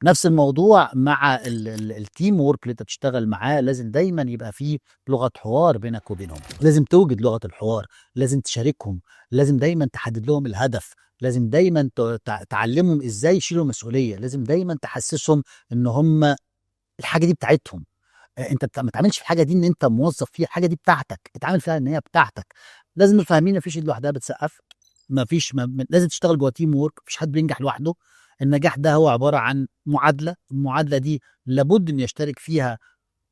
نفس الموضوع مع التيم وورك اللي انت بتشتغل معاه، لازم دايما يبقى فيه لغه حوار بينك وبينهم، لازم توجد لغه الحوار، لازم تشاركهم، لازم دايما تحدد لهم الهدف، لازم دايما تعلمهم ازاي يشيلوا مسؤوليه، لازم دايما تحسسهم ان هم الحاجه دي بتاعتهم. انت ما تعملش في الحاجه دي ان انت موظف فيها، الحاجه دي بتاعتك، اتعامل فيها ان هي بتاعتك. لازم نبقى فاهمين مفيش ايد لوحدها بتسقف، لازم تشتغل جوه تيم وورك، مفيش حد بينجح لوحده. النجاح ده هو عباره عن معادله، المعادله دي لابد ان يشترك فيها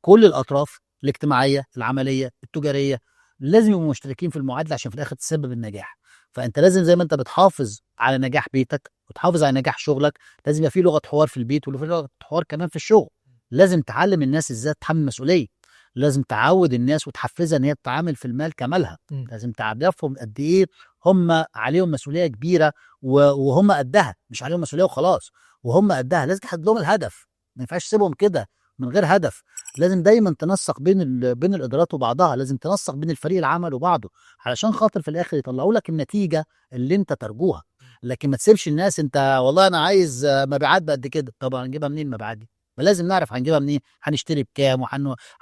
كل الاطراف الاجتماعيه العمليه التجاريه، لازم يبقوا مشتركين في المعادله عشان في الاخر تسبب النجاح. فانت لازم زي ما انت بتحافظ على نجاح بيتك وتحافظ على نجاح شغلك، لازم يبقى في لغه حوار في البيت وفي لغه حوار كمان في الشغل. لازم تعلم الناس ازاي تتحمل مسؤوليه، لازم تعود الناس وتحفزها ان هي تتعامل في المال كمالها، مم. لازم تعرفهم قد ايه هم عليهم مسؤوليه كبيره وهم قدها، مش عليهم مسؤوليه وخلاص، وهم قدها. لازم تحدد لهم الهدف، ما ينفعش تسيبهم كده من غير هدف. لازم دايما تنسق بين الادارات وبعضها، لازم تنسق بين الفريق العمل وبعضه علشان خاطر في الاخر يطلعوا لك النتيجه اللي انت ترجوها. لكن ما تسيبش الناس، انت والله انا عايز مبيعات بقد كده، طب هنجيبها منين المبيعات دي؟ ما لازم نعرف هنجيبها منين، هنشتري بكام،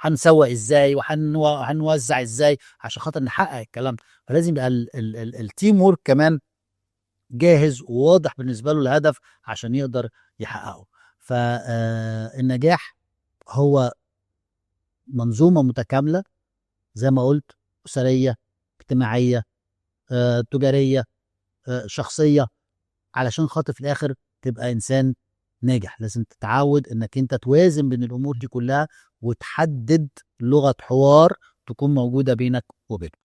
وهنسوق ازاي، وهنوزع ازاي عشان خاطر نحقق الكلام ده. فلازم يبقى التيم وورك كمان جاهز وواضح بالنسبه له الهدف عشان يقدر يحققه. فالنجاح هو منظومه متكامله زي ما قلت، اسريه، اجتماعيه، تجاريه، شخصيه، علشان خاطر في الاخر تبقى انسان ناجح. لازم تتعود انك انت توازن بين الامور دي كلها، وتحدد لغه حوار تكون موجوده بينك وبينه.